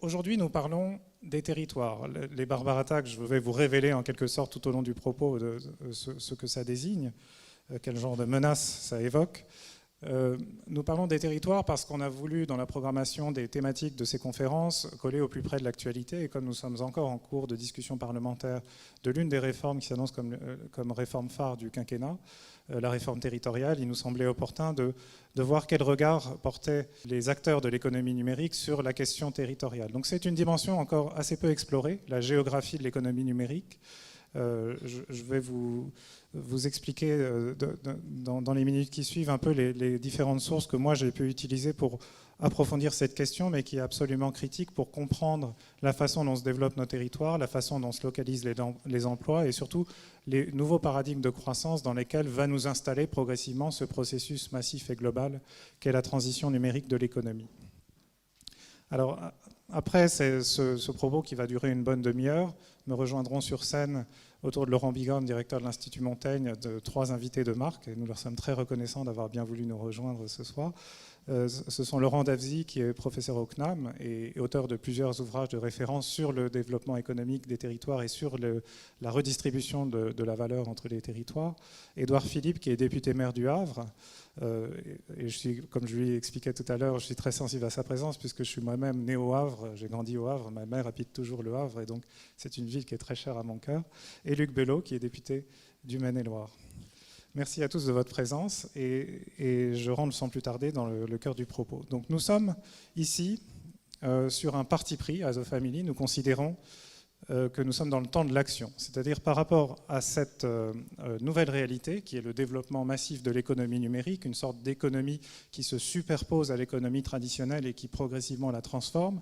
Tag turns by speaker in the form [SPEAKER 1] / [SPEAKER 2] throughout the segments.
[SPEAKER 1] Aujourd'hui, nous parlons des territoires. Les Barbara, je vais vous révéler en quelque sorte tout au long du propos ce que ça désigne, quel genre de menace ça évoque. Nous parlons des territoires parce qu'on a voulu, dans la programmation des thématiques de ces conférences, coller au plus près de l'actualité. Et comme nous sommes encore en cours de discussion parlementaire de l'une des réformes qui s'annonce comme réforme phare du quinquennat, la réforme territoriale, il nous semblait opportun de voir quel regard portaient les acteurs de l'économie numérique sur la question territoriale. Donc c'est une dimension encore assez peu explorée, la géographie de l'économie numérique. Je vais vous expliquer dans les minutes qui suivent un peu les différentes sources que moi j'ai pu utiliser pour approfondir cette question, mais qui est absolument critique pour comprendre la façon dont se développent nos territoires, la façon dont se localisent les emplois et surtout les nouveaux paradigmes de croissance dans lesquels va nous installer progressivement ce processus massif et global qu'est la transition numérique de l'économie. Alors, après ce propos qui va durer une bonne demi-heure, me rejoindront sur scène autour de Laurent Bigorne, directeur de l'Institut Montaigne, de 3 invités de marque, et nous leur sommes très reconnaissants d'avoir bien voulu nous rejoindre ce soir. Ce sont Laurent Davzy, qui est professeur au CNAM et auteur de plusieurs ouvrages de référence sur le développement économique des territoires et sur la redistribution de la valeur entre les territoires. Édouard Philippe, qui est député maire du Havre. Et comme je lui expliquais tout à l'heure, je suis très sensible à sa présence puisque je suis moi-même né au Havre, j'ai grandi au Havre, ma mère habite toujours le Havre et donc c'est une ville qui est très chère à mon cœur. Et Luc Bello, qui est député du Maine-et-Loire. Merci à tous de votre présence et je rentre sans plus tarder dans le cœur du propos. Donc nous sommes ici sur un parti pris à The Family. Nous considérons que nous sommes dans le temps de l'action, c'est-à-dire par rapport à cette nouvelle réalité qui est le développement massif de l'économie numérique, une sorte d'économie qui se superpose à l'économie traditionnelle et qui progressivement la transforme.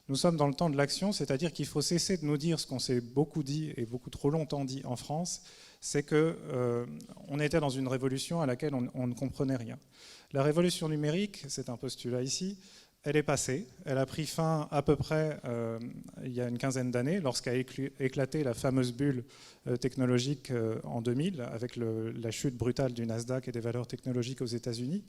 [SPEAKER 1] Nous sommes dans le temps de l'action, c'est-à-dire qu'il faut cesser de nous dire ce qu'on s'est beaucoup dit et beaucoup trop longtemps dit en France, c'est qu'on était dans une révolution à laquelle on ne comprenait rien. La révolution numérique, c'est un postulat ici, elle est passée, elle a pris fin à peu près il y a une quinzaine d'années, lorsqu'a éclaté la fameuse bulle technologique en 2000, avec la chute brutale du Nasdaq et des valeurs technologiques aux États-Unis.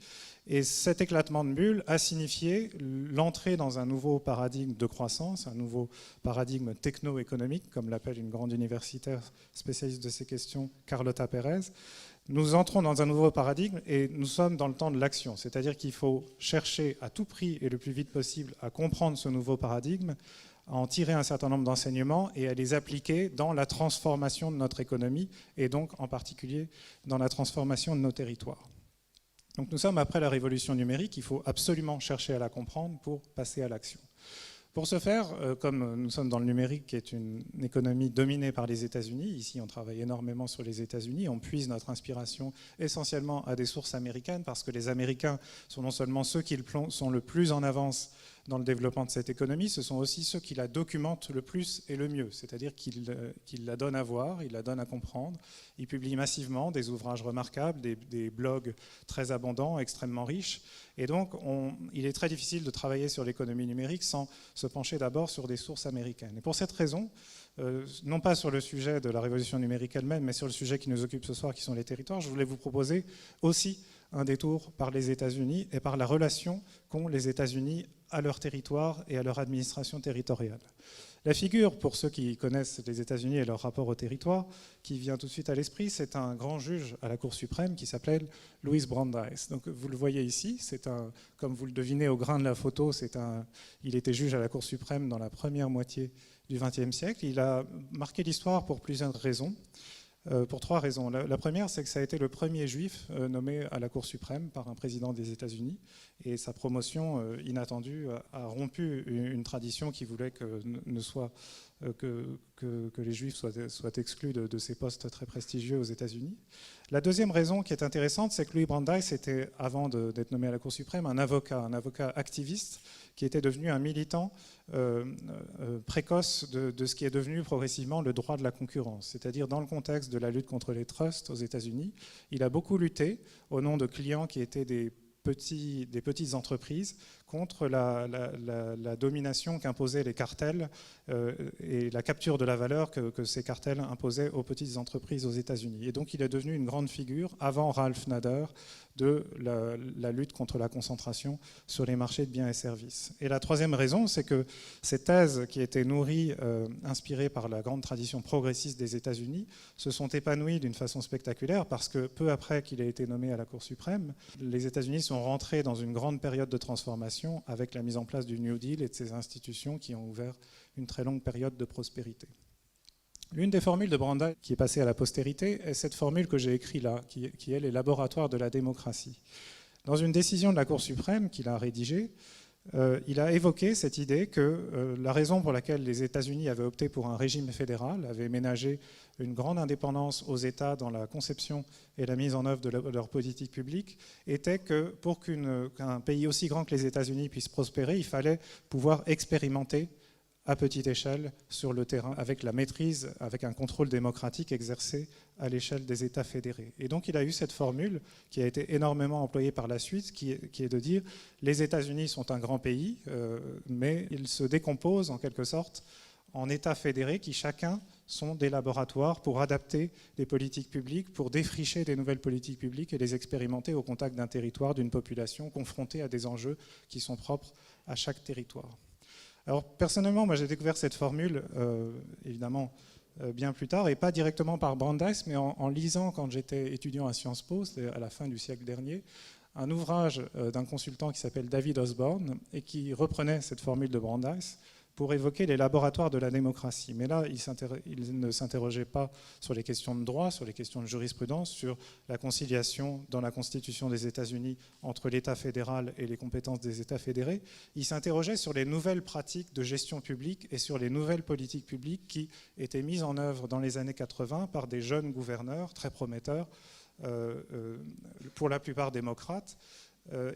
[SPEAKER 1] Et cet éclatement de bulle a signifié l'entrée dans un nouveau paradigme de croissance, un nouveau paradigme techno-économique, comme l'appelle une grande universitaire spécialiste de ces questions, Carlota Pérez. Nous entrons dans un nouveau paradigme et nous sommes dans le temps de l'action, c'est-à-dire qu'il faut chercher à tout prix et le plus vite possible à comprendre ce nouveau paradigme, à en tirer un certain nombre d'enseignements et à les appliquer dans la transformation de notre économie et donc en particulier dans la transformation de nos territoires. Donc nous sommes après la révolution numérique, il faut absolument chercher à la comprendre pour passer à l'action. Pour ce faire, comme nous sommes dans le numérique, qui est une économie dominée par les États-Unis, ici on travaille énormément sur les États-Unis, on puise notre inspiration essentiellement à des sources américaines, parce que les Américains sont non seulement ceux qui sont le plus en avance dans le développement de cette économie, ce sont aussi ceux qui la documentent le plus et le mieux, c'est-à-dire qu'ils la donnent à voir, ils la donnent à comprendre, ils publient massivement des ouvrages remarquables, des blogs très abondants, extrêmement riches, et donc il est très difficile de travailler sur l'économie numérique sans se pencher d'abord sur des sources américaines. Et pour cette raison, non pas sur le sujet de la révolution numérique elle-même, mais sur le sujet qui nous occupe ce soir, qui sont les territoires, je voulais vous proposer aussi un détour par les États-Unis et par la relation qu'ont les États-Unis à leur territoire et à leur administration territoriale. La figure, pour ceux qui connaissent les États-Unis et leur rapport au territoire, qui vient tout de suite à l'esprit, c'est un grand juge à la Cour suprême qui s'appelle Louis Brandeis. Donc vous le voyez ici, comme vous le devinez au grain de la photo, il était juge à la Cour suprême dans la première moitié du XXe siècle. Il a marqué l'histoire pour plusieurs raisons. Pour 3 raisons. La première, c'est que ça a été le premier juif nommé à la Cour suprême par un président des États-Unis. Et sa promotion inattendue a rompu une tradition qui voulait que les juifs soient exclus de ces postes très prestigieux aux États-Unis. La deuxième raison qui est intéressante, c'est que Louis Brandeis était, avant d'être nommé à la Cour suprême, un avocat activiste qui était devenu un militant précoce de ce qui est devenu progressivement le droit de la concurrence. C'est-à-dire dans le contexte de la lutte contre les trusts aux États-Unis, il a beaucoup lutté au nom de clients qui étaient des petites entreprises contre la domination qu'imposaient les cartels et la capture de la valeur que ces cartels imposaient aux petites entreprises aux États-Unis. Et donc il est devenu une grande figure, avant Ralph Nader, de la lutte contre la concentration sur les marchés de biens et services. Et la troisième raison, c'est que ces thèses qui étaient nourries, inspirées par la grande tradition progressiste des États-Unis, se sont épanouies d'une façon spectaculaire parce que peu après qu'il ait été nommé à la Cour suprême, les États-Unis sont rentrés dans une grande période de transformation avec la mise en place du New Deal et de ses institutions qui ont ouvert une très longue période de prospérité. L'une des formules de Brandeis qui est passée à la postérité est cette formule que j'ai écrite là, qui est les laboratoires de la démocratie. Dans une décision de la Cour suprême qu'il a rédigée, il a évoqué cette idée que la raison pour laquelle les États-Unis avaient opté pour un régime fédéral, avaient ménagé une grande indépendance aux États dans la conception et la mise en œuvre de leur politique publique, était que pour qu'un pays aussi grand que les États-Unis puisse prospérer, il fallait pouvoir expérimenter à petite échelle sur le terrain, avec la maîtrise, avec un contrôle démocratique exercé à l'échelle des États fédérés. Et donc il a eu cette formule qui a été énormément employée par la suite, qui est de dire les États-Unis sont un grand pays, mais ils se décomposent en quelque sorte en États fédérés qui chacun sont des laboratoires pour adapter les politiques publiques, pour défricher des nouvelles politiques publiques et les expérimenter au contact d'un territoire, d'une population confrontée à des enjeux qui sont propres à chaque territoire. Alors personnellement, moi j'ai découvert cette formule, évidemment, bien plus tard, et pas directement par Brandeis, mais en lisant, quand j'étais étudiant à Sciences Po, c'était à la fin du siècle dernier, un ouvrage d'un consultant qui s'appelle David Osborne, et qui reprenait cette formule de Brandeis pour évoquer les laboratoires de la démocratie. Mais là, il ne s'interrogeait pas sur les questions de droit, sur les questions de jurisprudence, sur la conciliation dans la Constitution des États-Unis entre l'État fédéral et les compétences des États fédérés. Il s'interrogeait sur les nouvelles pratiques de gestion publique et sur les nouvelles politiques publiques qui étaient mises en œuvre dans les années 80 par des jeunes gouverneurs très prometteurs, pour la plupart démocrates.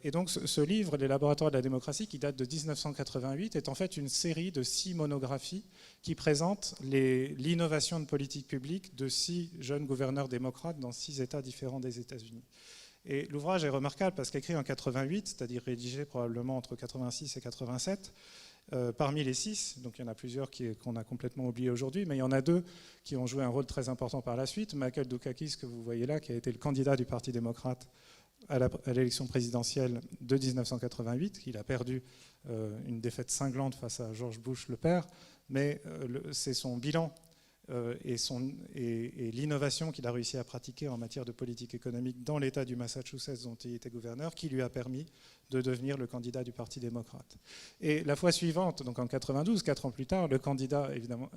[SPEAKER 1] Et donc ce livre, Les laboratoires de la démocratie, qui date de 1988, est en fait une série de 6 monographies qui présentent l'innovation de politique publique de 6 jeunes gouverneurs démocrates dans 6 États différents des États-Unis. Et l'ouvrage est remarquable parce qu'écrit en 88, c'est-à-dire rédigé probablement entre 86 et 87, parmi les 6, donc il y en a plusieurs qu'on a complètement oubliés aujourd'hui, mais il y en a 2 qui ont joué un rôle très important par la suite. Michael Dukakis, que vous voyez là, qui a été le candidat du Parti démocrate à l'élection présidentielle de 1988, qu'il a perdu une défaite cinglante face à George Bush le père, mais c'est son bilan et l'innovation qu'il a réussi à pratiquer en matière de politique économique dans l'État du Massachusetts dont il était gouverneur qui lui a permis de devenir le candidat du Parti démocrate. Et la fois suivante, donc en 92, 4 ans plus tard, le candidat, évidemment,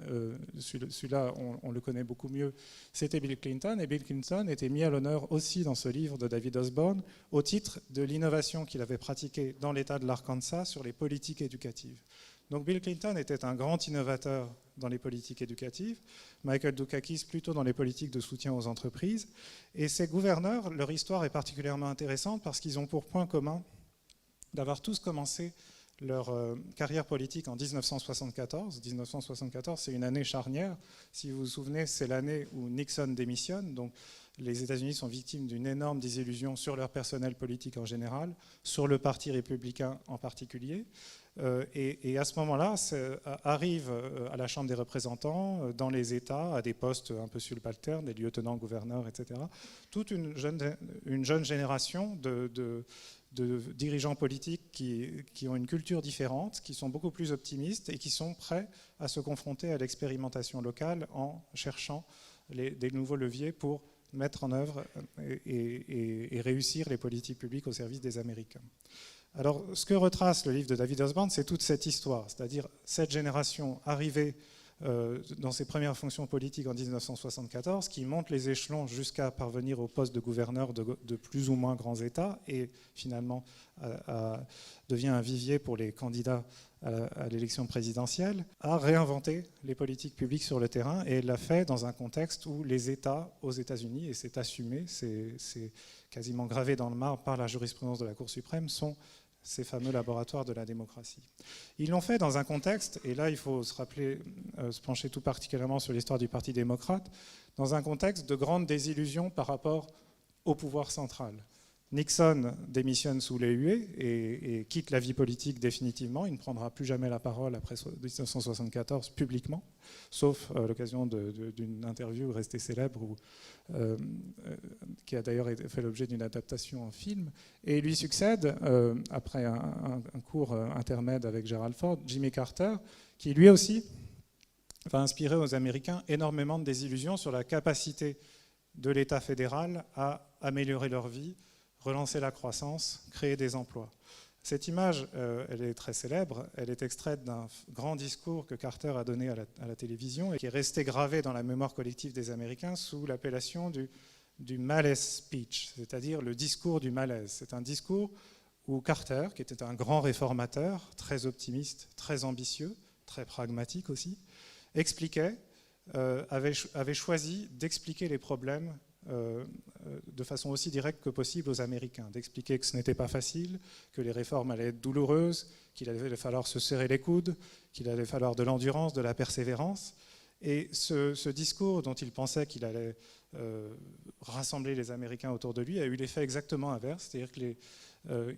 [SPEAKER 1] celui-là on le connaît beaucoup mieux, c'était Bill Clinton, et Bill Clinton était mis à l'honneur aussi dans ce livre de David Osborne au titre de l'innovation qu'il avait pratiquée dans l'État de l'Arkansas sur les politiques éducatives. Donc Bill Clinton était un grand innovateur dans les politiques éducatives, Michael Dukakis plutôt dans les politiques de soutien aux entreprises. Et ces gouverneurs, leur histoire est particulièrement intéressante parce qu'ils ont pour point commun d'avoir tous commencé leur carrière politique en 1974. 1974, c'est une année charnière. Si vous vous souvenez, c'est l'année où Nixon démissionne. Donc les États-Unis sont victimes d'une énorme désillusion sur leur personnel politique en général, sur le Parti républicain en particulier. Et à ce moment-là, arrive à la Chambre des représentants, dans les États, à des postes un peu subalternes, des lieutenants-gouverneurs, etc., toute une jeune génération de dirigeants politiques qui ont une culture différente, qui sont beaucoup plus optimistes et qui sont prêts à se confronter à l'expérimentation locale en cherchant des nouveaux leviers pour mettre en œuvre et réussir les politiques publiques au service des Américains. Alors, ce que retrace le livre de David Osborne, c'est toute cette histoire, c'est-à-dire cette génération arrivée dans ses premières fonctions politiques en 1974, qui monte les échelons jusqu'à parvenir au poste de gouverneur de plus ou moins grands États et finalement devient un vivier pour les candidats à l'élection présidentielle, a réinventé les politiques publiques sur le terrain et l'a fait dans un contexte où les États aux États-Unis, et c'est assumé, c'est quasiment gravé dans le marbre par la jurisprudence de la Cour suprême, sont ces fameux laboratoires de la démocratie. Ils l'ont fait dans un contexte, et là il faut se rappeler, se pencher tout particulièrement sur l'histoire du Parti démocrate, dans un contexte de grande désillusion par rapport au pouvoir central. Nixon démissionne sous les huées et quitte la vie politique définitivement. Il ne prendra plus jamais la parole après 1974 publiquement, sauf à l'occasion d'une interview restée célèbre qui a d'ailleurs fait l'objet d'une adaptation en film. Et lui succède, après un court intermède avec Gerald Ford, Jimmy Carter, qui lui aussi va inspirer aux Américains énormément de désillusions sur la capacité de l'État fédéral à améliorer leur vie, relancer la croissance, créer des emplois. Cette image, elle est très célèbre, elle est extraite d'un grand discours que Carter a donné à la télévision et qui est resté gravé dans la mémoire collective des Américains sous l'appellation du malaise speech, c'est-à-dire le discours du malaise. C'est un discours où Carter, qui était un grand réformateur, très optimiste, très ambitieux, très pragmatique aussi, expliquait, avait choisi d'expliquer les problèmes de façon aussi directe que possible aux Américains, d'expliquer que ce n'était pas facile, que les réformes allaient être douloureuses, qu'il allait falloir se serrer les coudes, qu'il allait falloir de l'endurance, de la persévérance. Et ce discours dont il pensait qu'il allait rassembler les Américains autour de lui a eu l'effet exactement inverse, c'est-à-dire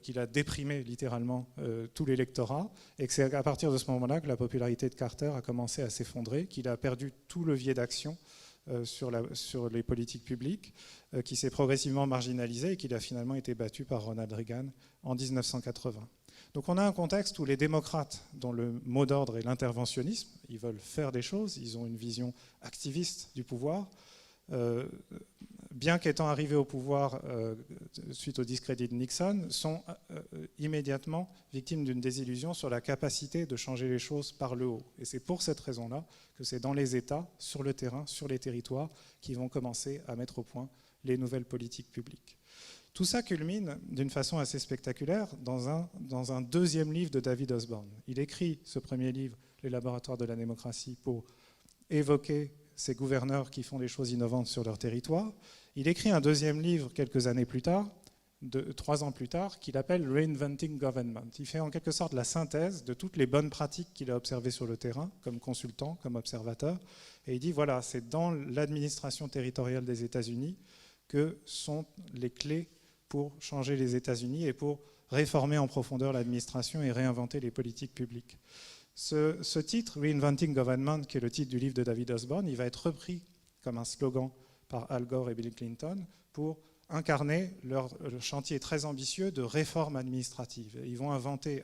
[SPEAKER 1] qu'il a déprimé littéralement tout l'électorat et que c'est à partir de ce moment-là que la popularité de Carter a commencé à s'effondrer, qu'il a perdu tout levier d'action sur les politiques publiques, qui s'est progressivement marginalisé et qu'il a finalement été battu par Ronald Reagan en 1980. Donc on a un contexte où les démocrates, dont le mot d'ordre est l'interventionnisme, ils veulent faire des choses, ils ont une vision activiste du pouvoir, bien qu'étant arrivés au pouvoir suite au discrédit de Nixon, sont immédiatement victimes d'une désillusion sur la capacité de changer les choses par le haut. Et c'est pour cette raison-là que c'est dans les États, sur le terrain, sur les territoires, qu'ils vont commencer à mettre au point les nouvelles politiques publiques. Tout ça culmine d'une façon assez spectaculaire dans un deuxième livre de David Osborne. Il écrit ce premier livre, Les laboratoires de la démocratie, pour évoquer ces gouverneurs qui font des choses innovantes sur leur territoire. Il écrit un deuxième livre quelques années plus tard, 3 ans plus tard, qu'il appelle Reinventing Government. Il fait en quelque sorte la synthèse de toutes les bonnes pratiques qu'il a observées sur le terrain, comme consultant, comme observateur. Et il dit, voilà, c'est dans l'administration territoriale des États-Unis que sont les clés pour changer les États-Unis et pour réformer en profondeur l'administration et réinventer les politiques publiques. Ce titre, Reinventing Government, qui est le titre du livre de David Osborne, il va être repris comme un slogan par Al Gore et Bill Clinton pour incarner leur chantier très ambitieux de réforme administrative. Ils vont inventer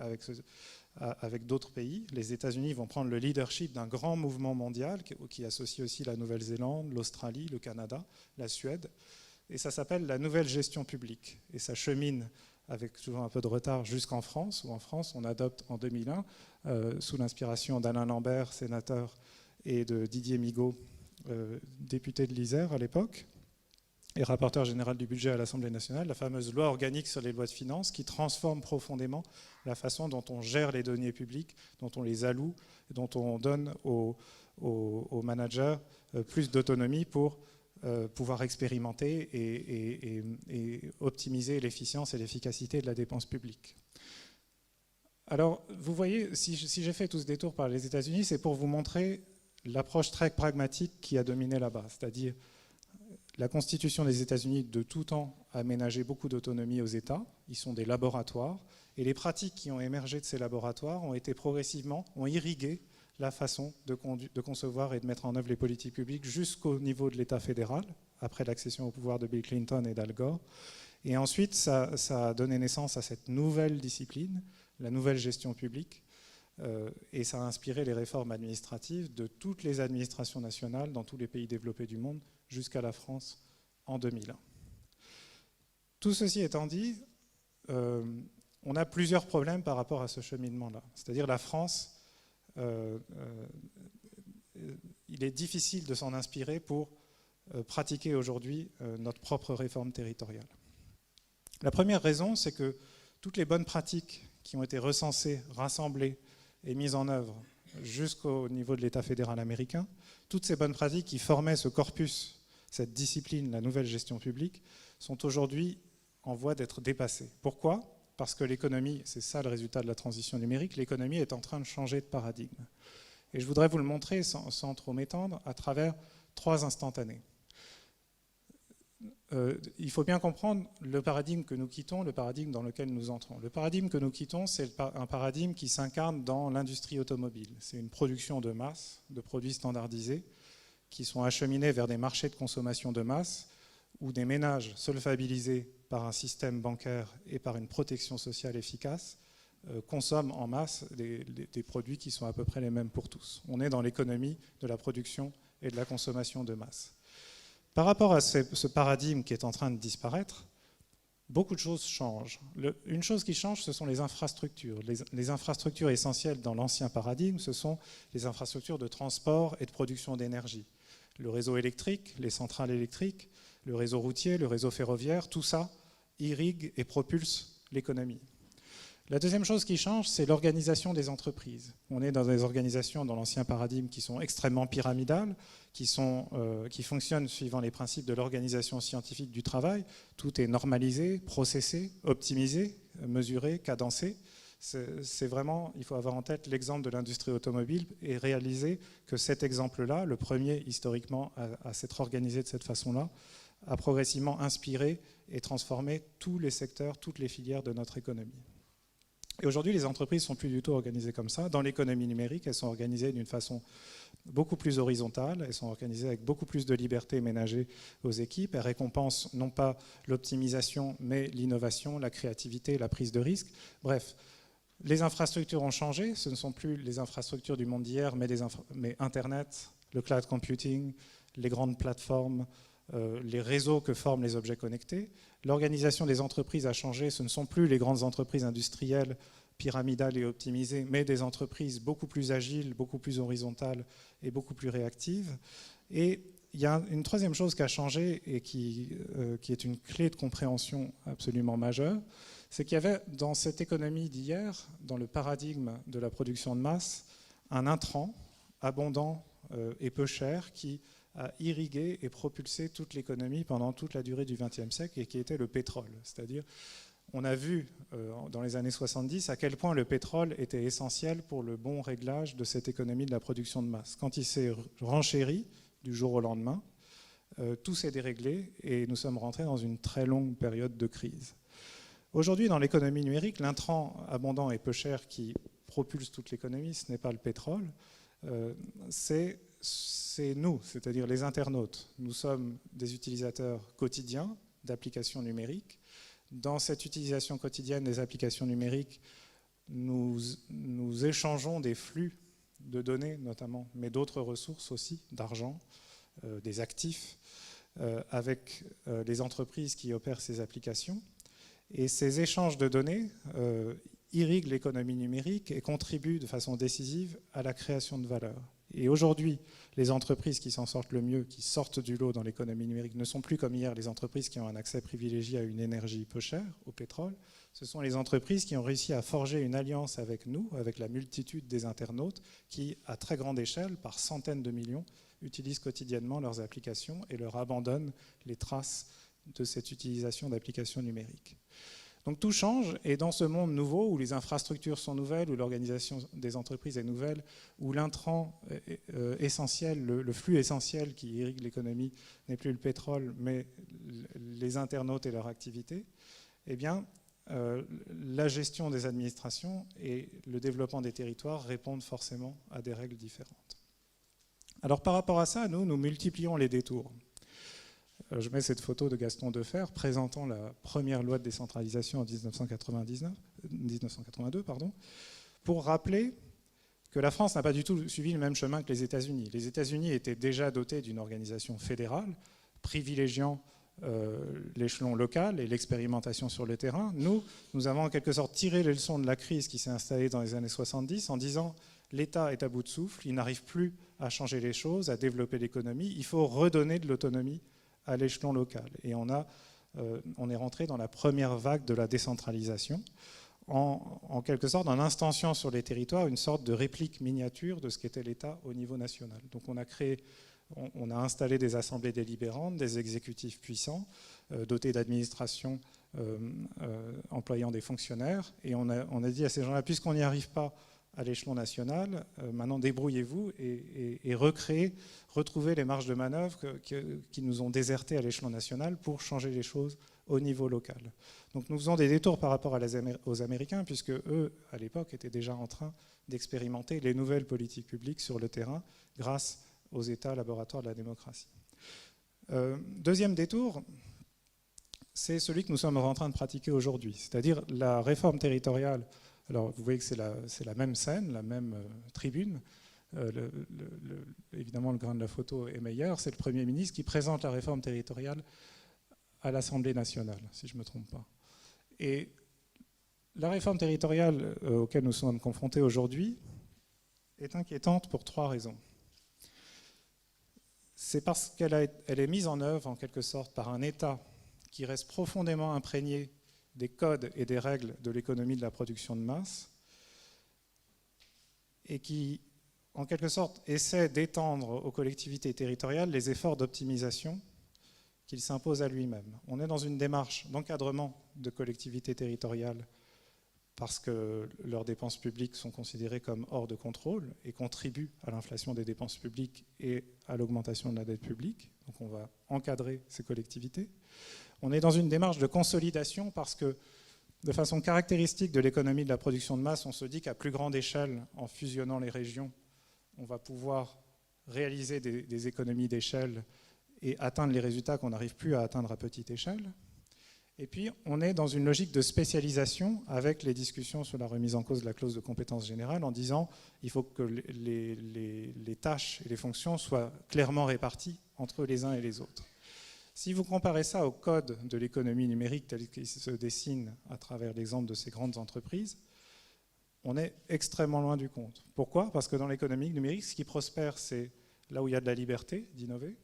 [SPEAKER 1] avec d'autres pays, les États-Unis vont prendre le leadership d'un grand mouvement mondial qui associe aussi la Nouvelle-Zélande, l'Australie, le Canada, la Suède, et ça s'appelle la nouvelle gestion publique. Et ça chemine avec toujours un peu de retard jusqu'en France, où en France on adopte en 2001, sous l'inspiration d'Alain Lambert, sénateur, et de Didier Migaud, député de l'Isère à l'époque, et rapporteur général du budget à l'Assemblée nationale, la fameuse loi organique sur les lois de finances qui transforme profondément la façon dont on gère les deniers publics, dont on les alloue, dont on donne aux managers plus d'autonomie pour pouvoir expérimenter et optimiser l'efficience et l'efficacité de la dépense publique. Alors, vous voyez, si j'ai fait tout ce détour par les États-Unis, c'est pour vous montrer l'approche très pragmatique qui a dominé là-bas, c'est-à-dire la Constitution des États-Unis de tout temps a aménagé beaucoup d'autonomie aux États, ils sont des laboratoires, et les pratiques qui ont émergé de ces laboratoires ont irrigué la façon de concevoir et de mettre en œuvre les politiques publiques jusqu'au niveau de l'État fédéral, après l'accession au pouvoir de Bill Clinton et d'Al Gore. Et ensuite, ça a donné naissance à cette nouvelle discipline, la nouvelle gestion publique, et ça a inspiré les réformes administratives de toutes les administrations nationales dans tous les pays développés du monde, jusqu'à la France en 2001. Tout ceci étant dit, on a plusieurs problèmes par rapport à ce cheminement-là. C'est-à-dire la France, il est difficile de s'en inspirer pour pratiquer aujourd'hui notre propre réforme territoriale. La première raison, c'est que toutes les bonnes pratiques qui ont été recensées, rassemblées et mises en œuvre jusqu'au niveau de l'État fédéral américain, toutes ces bonnes pratiques qui formaient ce corpus, cette discipline, la nouvelle gestion publique, sont aujourd'hui en voie d'être dépassées. Pourquoi ? Parce que l'économie, c'est ça le résultat de la transition numérique, l'économie est en train de changer de paradigme. Et je voudrais vous le montrer sans trop m'étendre à travers 3 instantanés. il faut bien comprendre le paradigme que nous quittons, le paradigme dans lequel nous entrons. Le paradigme que nous quittons, c'est un paradigme qui s'incarne dans l'industrie automobile. C'est une production de masse, de produits standardisés, qui sont acheminés vers des marchés de consommation de masse, où des ménages solvabilisés par un système bancaire et par une protection sociale efficace consomment en masse des produits qui sont à peu près les mêmes pour tous. On est dans l'économie de la production et de la consommation de masse. Par rapport à ce paradigme qui est en train de disparaître, beaucoup de choses changent. Une chose qui change, ce sont les infrastructures. Les infrastructures essentielles dans l'ancien paradigme, ce sont les infrastructures de transport et de production d'énergie. Le réseau électrique, les centrales électriques, le réseau routier, le réseau ferroviaire, tout ça irrigue et propulse l'économie. La deuxième chose qui change, c'est l'organisation des entreprises. On est dans des organisations dans l'ancien paradigme qui sont extrêmement pyramidales, qui fonctionnent suivant les principes de l'organisation scientifique du travail. Tout est normalisé, processé, optimisé, mesuré, cadencé. C'est vraiment, il faut avoir en tête l'exemple de l'industrie automobile et réaliser que cet exemple-là, le premier historiquement à s'être organisé de cette façon-là, a progressivement inspiré et transformé tous les secteurs, toutes les filières de notre économie. Et aujourd'hui, les entreprises ne sont plus du tout organisées comme ça. Dans l'économie numérique, elles sont organisées d'une façon beaucoup plus horizontale, elles sont organisées avec beaucoup plus de liberté ménagée aux équipes. Elles récompensent non pas l'optimisation, mais l'innovation, la créativité, la prise de risque. Bref, les infrastructures ont changé. Ce ne sont plus les infrastructures du monde d'hier, mais Internet, le cloud computing, les grandes plateformes, les réseaux que forment les objets connectés. L'organisation des entreprises a changé. Ce ne sont plus les grandes entreprises industrielles pyramidales et optimisées, mais des entreprises beaucoup plus agiles, beaucoup plus horizontales et beaucoup plus réactives. Et il y a une troisième chose qui a changé et qui est une clé de compréhension absolument majeure, c'est qu'il y avait dans cette économie d'hier, dans le paradigme de la production de masse, un intrant abondant et peu cher qui a irrigué et propulsé toute l'économie pendant toute la durée du XXe siècle et qui était le pétrole. C'est-à-dire, on a vu dans les années 70 à quel point le pétrole était essentiel pour le bon réglage de cette économie de la production de masse. Quand il s'est renchéri du jour au lendemain, tout s'est déréglé et nous sommes rentrés dans une très longue période de crise. Aujourd'hui, dans l'économie numérique, l'intrant abondant et peu cher qui propulse toute l'économie, ce n'est pas le pétrole, c'est nous, c'est-à-dire les internautes. Nous sommes des utilisateurs quotidiens d'applications numériques. Dans cette utilisation quotidienne des applications numériques, nous échangeons des flux de données notamment, mais d'autres ressources aussi, d'argent, des actifs, avec les entreprises qui opèrent ces applications. Et ces échanges de données irriguent l'économie numérique et contribuent de façon décisive à la création de valeur. Et aujourd'hui, les entreprises qui s'en sortent le mieux, qui sortent du lot dans l'économie numérique, ne sont plus comme hier les entreprises qui ont un accès privilégié à une énergie peu chère, au pétrole. Ce sont les entreprises qui ont réussi à forger une alliance avec nous, avec la multitude des internautes, qui, à très grande échelle, par centaines de millions, utilisent quotidiennement leurs applications et leur abandonnent les traces de cette utilisation d'applications numériques. Donc tout change, et dans ce monde nouveau où les infrastructures sont nouvelles, où l'organisation des entreprises est nouvelle, où l'intrant essentiel, le flux essentiel qui irrigue l'économie n'est plus le pétrole, mais les internautes et leur activité, eh bien, la gestion des administrations et le développement des territoires répondent forcément à des règles différentes. Alors par rapport à ça, nous multiplions les détours. Je mets cette photo de Gaston Defferre présentant la première loi de décentralisation en 1982, pour rappeler que la France n'a pas du tout suivi le même chemin que les États-Unis. Les États-Unis étaient déjà dotés d'une organisation fédérale, privilégiant l'échelon local et l'expérimentation sur le terrain. Nous avons en quelque sorte tiré les leçons de la crise qui s'est installée dans les années 70 en disant l'État est à bout de souffle, il n'arrive plus à changer les choses, à développer l'économie, il faut redonner de l'autonomie à l'échelon local. Et on est rentré dans la première vague de la décentralisation, en quelque sorte en instantiant sur les territoires une sorte de réplique miniature de ce qu'était l'État au niveau national. Donc on a installé des assemblées délibérantes, des exécutifs puissants, dotés d'administrations employant des fonctionnaires, et on a dit à ces gens-là, puisqu'on n'y arrive pas à l'échelon national, maintenant débrouillez-vous et retrouvez les marges de manœuvre qui nous ont désertés à l'échelon national pour changer les choses au niveau local. Donc nous faisons des détours par rapport aux Américains, puisque eux, à l'époque, étaient déjà en train d'expérimenter les nouvelles politiques publiques sur le terrain grâce aux États laboratoires de la démocratie. Deuxième détour, c'est celui que nous sommes en train de pratiquer aujourd'hui, c'est-à-dire la réforme territoriale. Alors vous voyez que c'est la même scène, la même tribune. Évidemment, le grain de la photo est meilleur. C'est le Premier ministre qui présente la réforme territoriale à l'Assemblée nationale, si je ne me trompe pas. Et la réforme territoriale auquel nous sommes confrontés aujourd'hui est inquiétante pour 3 raisons. C'est parce qu'elle est mise en œuvre, en quelque sorte, par un État qui reste profondément imprégné des codes et des règles de l'économie de la production de masse et qui, en quelque sorte, essaie d'étendre aux collectivités territoriales les efforts d'optimisation qu'il s'impose à lui-même. On est dans une démarche d'encadrement de collectivités territoriales parce que leurs dépenses publiques sont considérées comme hors de contrôle et contribuent à l'inflation des dépenses publiques et à l'augmentation de la dette publique. Donc on va encadrer ces collectivités. On est dans une démarche de consolidation parce que, de façon caractéristique de l'économie de la production de masse, on se dit qu'à plus grande échelle, en fusionnant les régions, on va pouvoir réaliser des économies d'échelle et atteindre les résultats qu'on n'arrive plus à atteindre à petite échelle. Et puis, on est dans une logique de spécialisation avec les discussions sur la remise en cause de la clause de compétence générale en disant qu'il faut que les tâches et les fonctions soient clairement réparties entre les uns et les autres. Si vous comparez ça au code de l'économie numérique tel qu'il se dessine à travers l'exemple de ces grandes entreprises, on est extrêmement loin du compte. Pourquoi ? Parce que dans l'économie numérique, ce qui prospère, c'est là où il y a de la liberté d'innover,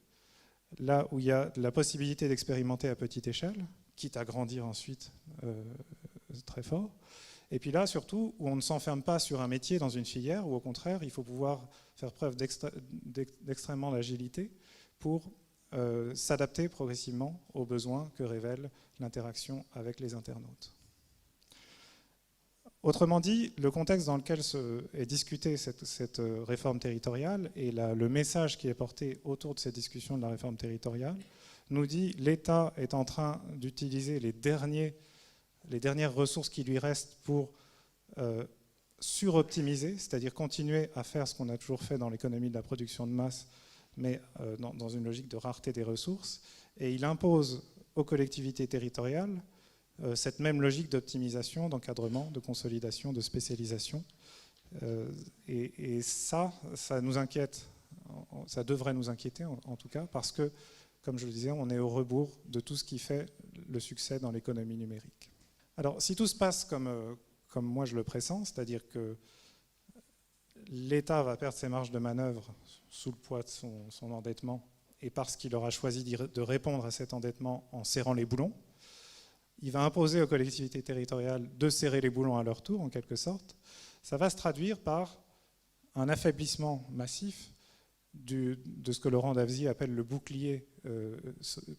[SPEAKER 1] là où il y a de la possibilité d'expérimenter à petite échelle, quitte à grandir ensuite très fort. Et puis là, surtout, où on ne s'enferme pas sur un métier dans une filière, où au contraire, il faut pouvoir faire preuve d'extrêmement d'agilité pour s'adapter progressivement aux besoins que révèle l'interaction avec les internautes. Autrement dit, le contexte dans lequel est discutée cette réforme territoriale et le message qui est porté autour de cette discussion de la réforme territoriale nous dit que l'État est en train d'utiliser les dernières ressources qui lui restent pour suroptimiser, c'est-à-dire continuer à faire ce qu'on a toujours fait dans l'économie de la production de masse, mais dans une logique de rareté des ressources. Et il impose aux collectivités territoriales cette même logique d'optimisation, d'encadrement, de consolidation, de spécialisation. Et ça nous inquiète, ça devrait nous inquiéter en tout cas, parce que, comme je le disais, on est au rebours de tout ce qui fait le succès dans l'économie numérique. Alors, si tout se passe comme moi je le pressens, c'est-à-dire que l'État va perdre ses marges de manœuvre sous le poids de son endettement, et parce qu'il aura choisi de répondre à cet endettement en serrant les boulons, il va imposer aux collectivités territoriales de serrer les boulons à leur tour, en quelque sorte. Ça va se traduire par un affaiblissement massif de ce que Laurent Davezies appelle le bouclier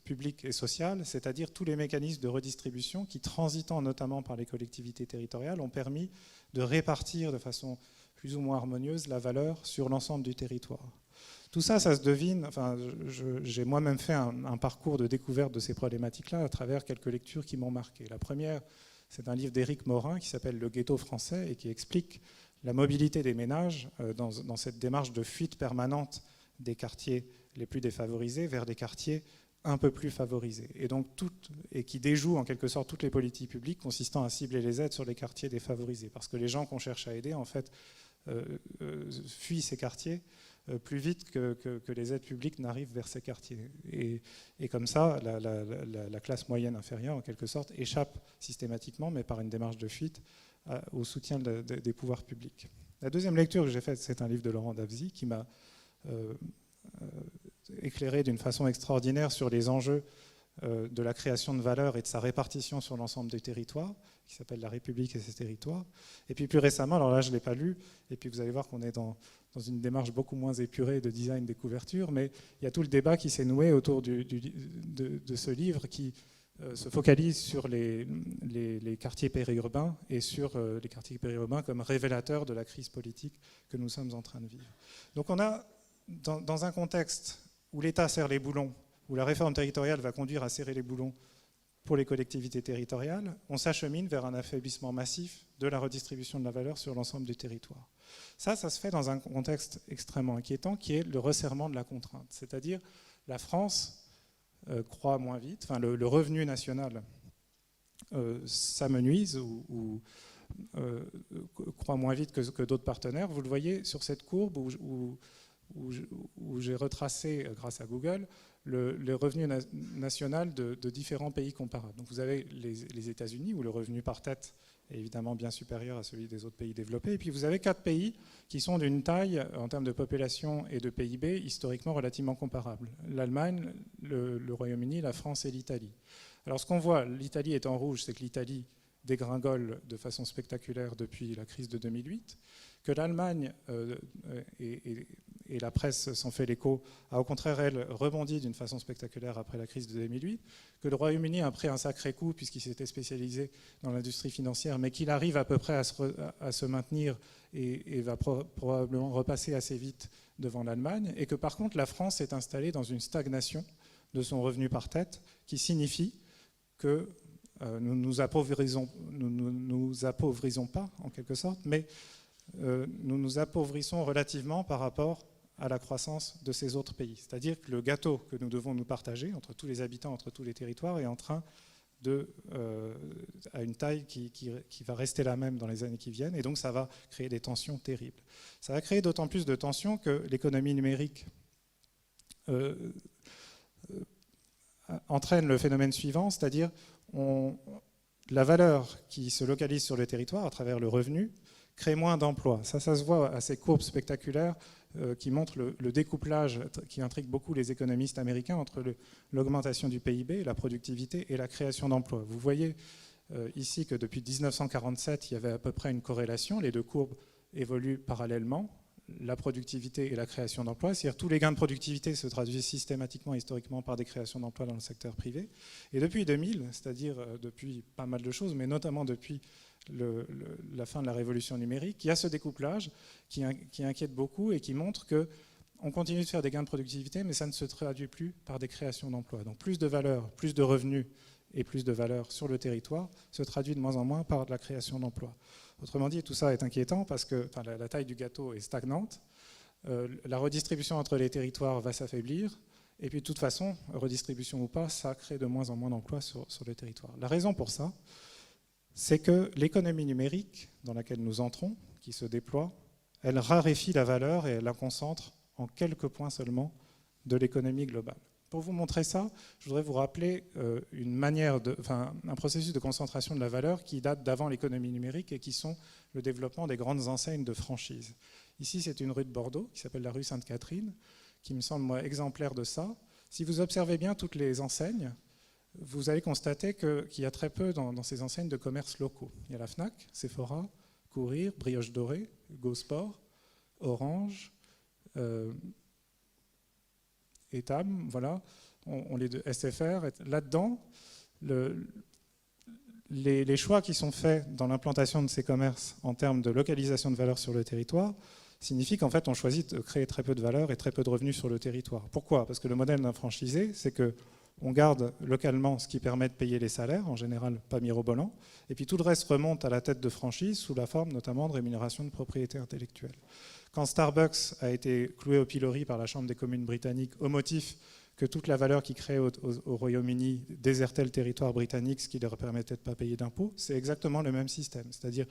[SPEAKER 1] public et social, c'est-à-dire tous les mécanismes de redistribution qui, transitant notamment par les collectivités territoriales, ont permis de répartir de façon plus ou moins harmonieuse la valeur sur l'ensemble du territoire. Tout ça, ça se devine. Enfin, j'ai moi-même fait un parcours de découverte de ces problématiques-là à travers quelques lectures qui m'ont marqué. La première, c'est un livre d'Éric Morin qui s'appelle « Le ghetto français » et qui explique la mobilité des ménages dans cette démarche de fuite permanente des quartiers les plus défavorisés vers des quartiers un peu plus favorisés. Et donc et qui déjoue en quelque sorte toutes les politiques publiques consistant à cibler les aides sur les quartiers défavorisés. Parce que les gens qu'on cherche à aider, en fait, fuient ces quartiers plus vite que les aides publiques n'arrivent vers ces quartiers. Et comme ça, la classe moyenne inférieure, en quelque sorte, échappe systématiquement, mais par une démarche de fuite, au soutien des pouvoirs publics. La deuxième lecture que j'ai faite, c'est un livre de Laurent Davezies qui m'a éclairé d'une façon extraordinaire sur les enjeux de la création de valeur et de sa répartition sur l'ensemble des territoires, qui s'appelle « La République et ses territoires ». Et puis plus récemment, alors là je ne l'ai pas lu, et puis vous allez voir qu'on est dans une démarche beaucoup moins épurée de design des couvertures, mais il y a tout le débat qui s'est noué autour de ce livre qui se focalise sur les quartiers périurbains et sur les quartiers périurbains comme révélateurs de la crise politique que nous sommes en train de vivre. Donc on a, dans un contexte où l'État serre les boulons, où la réforme territoriale va conduire à serrer les boulons pour les collectivités territoriales, on s'achemine vers un affaiblissement massif de la redistribution de la valeur sur l'ensemble du territoire. Ça se fait dans un contexte extrêmement inquiétant qui est le resserrement de la contrainte. C'est-à-dire la France croît moins vite, enfin le revenu national s'amenuise ou croît moins vite que d'autres partenaires. Vous le voyez sur cette courbe où j'ai retracé, grâce à Google, le revenu national de différents pays comparables. Donc vous avez les États-Unis, où le revenu par tête est évidemment bien supérieur à celui des autres pays développés. Et puis vous avez 4 pays qui sont d'une taille, en termes de population et de PIB, historiquement relativement comparables. L'Allemagne, le Royaume-Uni, la France et l'Italie. Alors ce qu'on voit, l'Italie est en rouge, c'est que l'Italie dégringole de façon spectaculaire depuis la crise de 2008, que l'Allemagne, et la presse s'en fait l'écho, a au contraire, elle, rebondi d'une façon spectaculaire après la crise de 2008, que le Royaume-Uni a pris un sacré coup puisqu'il s'était spécialisé dans l'industrie financière, mais qu'il arrive à peu près à se maintenir et va probablement repasser assez vite devant l'Allemagne, et que par contre la France est installée dans une stagnation de son revenu par tête, qui signifie que nous nous appauvrissons pas, en quelque sorte, mais nous nous appauvrissons relativement par rapport à la croissance de ces autres pays. C'est-à-dire que le gâteau que nous devons nous partager entre tous les habitants, entre tous les territoires, est en train à une taille qui va rester la même dans les années qui viennent, et donc ça va créer des tensions terribles. Ça va créer d'autant plus de tensions que l'économie numérique entraîne le phénomène suivant, c'est-à-dire la valeur qui se localise sur le territoire à travers le revenu crée moins d'emplois. Ça se voit à ces courbes spectaculaires qui montrent le découplage qui intrigue beaucoup les économistes américains entre l'augmentation du PIB, la productivité et la création d'emplois. Vous voyez ici que depuis 1947, il y avait à peu près une corrélation. Les deux courbes évoluent parallèlement, la productivité et la création d'emplois. C'est-à-dire tous les gains de productivité se traduisent systématiquement, historiquement, par des créations d'emplois dans le secteur privé. Et depuis 2000, c'est-à-dire depuis pas mal de choses, mais notamment depuis la fin de la révolution numérique, il y a ce découplage qui inquiète beaucoup et qui montre qu'on continue de faire des gains de productivité, mais ça ne se traduit plus par des créations d'emplois. Donc plus de valeur, plus de revenus et plus de valeur sur le territoire se traduit de moins en moins par de la création d'emplois. Autrement dit, tout ça est inquiétant parce que la taille du gâteau est stagnante, la redistribution entre les territoires va s'affaiblir, et puis de toute façon, redistribution ou pas, ça crée de moins en moins d'emplois sur le territoire. La raison pour ça, c'est que l'économie numérique dans laquelle nous entrons, qui se déploie, elle raréfie la valeur et elle la concentre en quelques points seulement de l'économie globale. Pour vous montrer ça, je voudrais vous rappeler un processus de concentration de la valeur qui date d'avant l'économie numérique et qui sont le développement des grandes enseignes de franchise. Ici, c'est une rue de Bordeaux qui s'appelle la rue Sainte-Catherine, qui me semble exemplaire de ça. Si vous observez bien toutes les enseignes, vous allez constater qu'il y a très peu dans ces enseignes de commerces locaux. Il y a la Fnac, Sephora, Courir, Brioche Dorée, Go Sport, Orange, Etam, voilà, on les deux, SFR. Là-dedans, les choix qui sont faits dans l'implantation de ces commerces en termes de localisation de valeur sur le territoire signifie qu'en fait, on choisit de créer très peu de valeur et très peu de revenus sur le territoire. Pourquoi ? Parce que le modèle d'un franchisé, c'est qu'on garde localement ce qui permet de payer les salaires, en général pas mirobolant, et puis tout le reste remonte à la tête de franchise sous la forme notamment de rémunération de propriété intellectuelle. Quand Starbucks a été cloué au pilori par la Chambre des communes britannique au motif que toute la valeur qu'ils créaient au Royaume-Uni désertait le territoire britannique, ce qui leur permettait de ne pas payer d'impôts, c'est exactement le même système. C'est-à-dire